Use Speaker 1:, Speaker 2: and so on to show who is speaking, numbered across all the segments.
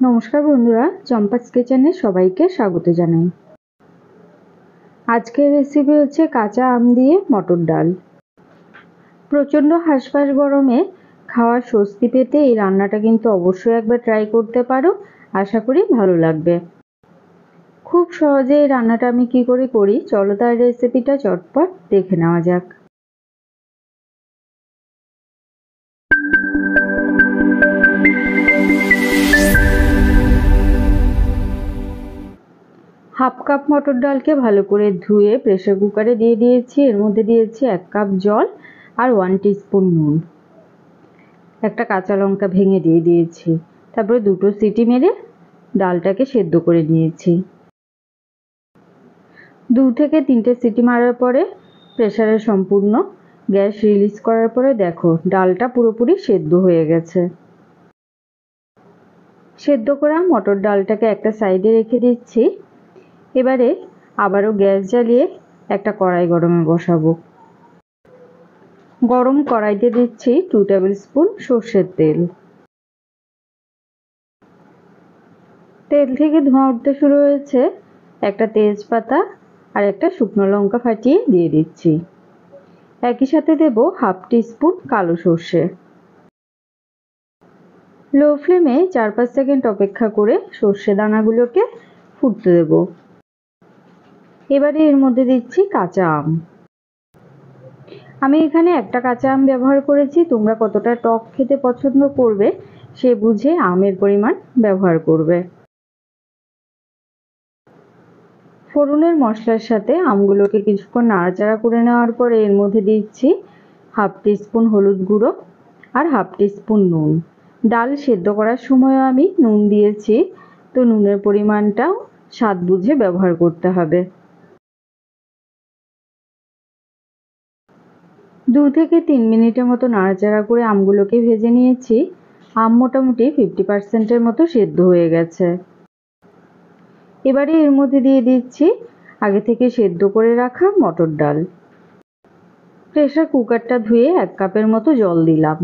Speaker 1: নমস্কার বন্ধুরা, চম্পাস কিচেনে সবাইকে স্বাগত জানাই। আজকের রেসিপি হচ্ছে কাঁচা আম দিয়ে মটর ডাল। প্রচণ্ড হাঁসফাঁস গরমে খাওয়ার স্বস্তি পেতে এই রান্নাটা কিন্তু অবশ্যই একবার ট্রাই করতে পারো। আশা করি ভালো লাগবে। খুব সহজে এই রান্নাটা আমি কি করে করি চলো তার রেসিপিটা চটপট দেখে নেওয়া যাক। হাফ কাপ মটর ডালকে ভালো করে ধুয়ে প্রেসার কুকারে দিয়ে দিয়েছি। এর মধ্যে দিয়েছি 1 কাপ জল আর 1 টিস্পুন নুন। একটা কাঁচা লঙ্কা ভেঙে দিয়ে দিয়েছি। তারপরে 2টো সিটি মেরে ডালটাকে সেদ্ধ করে নিয়েছি। 2 থেকে 3টে সিটি মারার পরে প্রেসারে সম্পূর্ণ গ্যাস রিলিজ করার পরে দেখো ডালটা পুরোপুরি সেদ্ধ হয়ে গেছে। সেদ্ধ করা মটর ডালটাকে একটা সাইডে রেখে দিচ্ছি। এবারে আবারও গ্যাস জ্বালিয়ে একটা কড়াই গরমে বসাবো। গরম কড়াইতে দিচ্ছি 2 টেবিল স্পুন সর্ষের তেল। তেল থেকে ধোঁয়া উঠতে শুরু হয়েছে। একটা তেজপাতা আর একটা শুকনো লঙ্কা ফাটিয়ে দিয়ে দিচ্ছি। একই সাথে দেব হাফ টিস্পুন কালো সর্ষে। লো ফ্লেমে 4-5 সেকেন্ড অপেক্ষা করে সর্ষে দানাগুলোকে ফুটতে দেব। এবারে এর মধ্যে দিচ্ছি কাঁচা আম। আমি এখানে একটা কাঁচা আম ব্যবহার করেছি। তোমরা কতটা টক খেতে পছন্দ করবে সে বুঝে আমের পরিমাণ ব্যবহার করবে। ফোড়নের মশলার সাথে আমগুলোকে কিছুক্ষণ নাড়াচাড়া করে নেওয়ার পরে এর মধ্যে দিচ্ছি হাফ টিস্পুন হলুদ গুঁড়ো আর হাফ টিস্পুন নুন। ডাল সেদ্ধ করার সময় আমি নুন দিয়েছি, তো নুনের পরিমাণটাও স্বাদ বুঝে ব্যবহার করতে হবে। 2 থেকে 3 মিনিটের মতো নাড়াচাড়া করে আমগুলোকে ভেজে নিয়েছি। আম মোটামুটি 50% মতো সেদ্ধ হয়ে গেছে। এবারে এর মধ্যে দিয়ে দিচ্ছি আগে থেকে সেদ্ধ করে রাখা মটর ডাল। প্রেসার কুকারটা ধুয়ে 1 কাপের মতো জল দিলাম।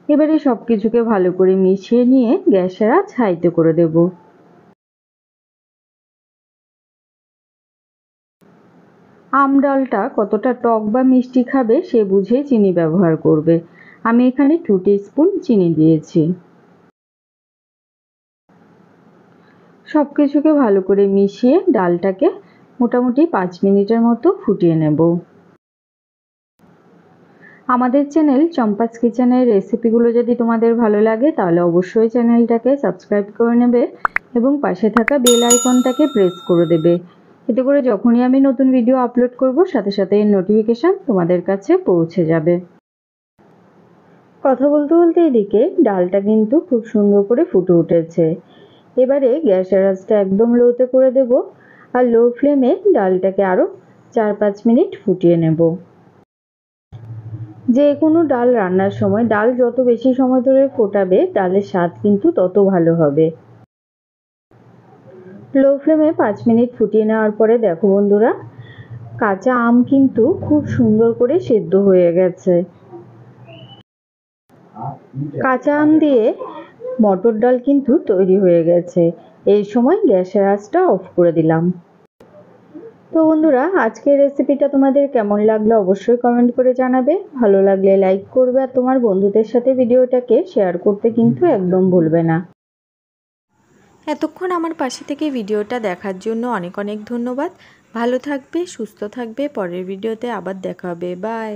Speaker 1: এবারে সবকিছুকে ভালো করে মিশিয়ে নিয়ে গ্যাসের আঁচ হাইতে করে দেব। আম ডালটা কতটা টক বা মিষ্টি খাবে সে বুঝে চিনি ব্যবহার করবে। আমি এখানে 2 টিস্পুন চিনি দিয়েছি। সবকিছুকে ভালো করে মিশিয়ে ডালটাকে মোটামুটি 5 মিনিটের মতো ফুটিয়ে নেব। আমাদের চ্যানেল চম্পাস কিচেনের রেসিপিগুলো যদি তোমাদের ভালো লাগে তাহলে অবশ্যই চ্যানেলটাকে সাবস্ক্রাইব করে নেবে এবং পাশে থাকা বেল আইকনটাকে প্রেস করে দেবে। এতে করে যখনই আমি নতুন ভিডিও আপলোড করব সাথে সাথে এর নোটিফিকেশন তোমাদের কাছে পৌঁছে যাবে। কথা বলতে বলতে এদিকে ডালটা কিন্তু খুব সুন্দর করে ফুটে উঠেছে। এবারে গ্যাসের আঁচটা একদম লোতে করে দেব আর লো ফ্লেমে ডালটাকে আরও 4-5 মিনিট ফুটিয়ে নেব। যে কোনো ডাল রান্নার সময় ডাল যত বেশি সময় ধরে ফোটাবে ডালের স্বাদ কিন্তু তত ভালো হবে। লো ফ্লেমে 5 মিনিট ফুটিয়ে নেওয়ার পরে দেখো বন্ধুরা কাঁচা আম কিন্তু খুব সুন্দর করে সেদ্ধ হয়ে গেছে। কাঁচা আম দিয়ে মটর ডাল কিন্তু তৈরি হয়ে গেছে। এই সময় গ্যাসের আঁচটা অফ করে দিলাম। তো বন্ধুরা আজকের রেসিপিটা তোমাদের কেমন লাগলো অবশ্যই কমেন্ট করে জানাবে। ভালো লাগলে লাইক করবে আর তোমার বন্ধুদের সাথে ভিডিওটাকে শেয়ার করতে কিন্তু একদম ভুলবে না।
Speaker 2: এতক্ষণ আমার পাশে থেকে ভিডিওটা দেখার জন্য অনেক অনেক ধন্যবাদ। ভালো থাকবে, সুস্থ থাকবে। পরের ভিডিওতে আবার দেখা হবে। বাই।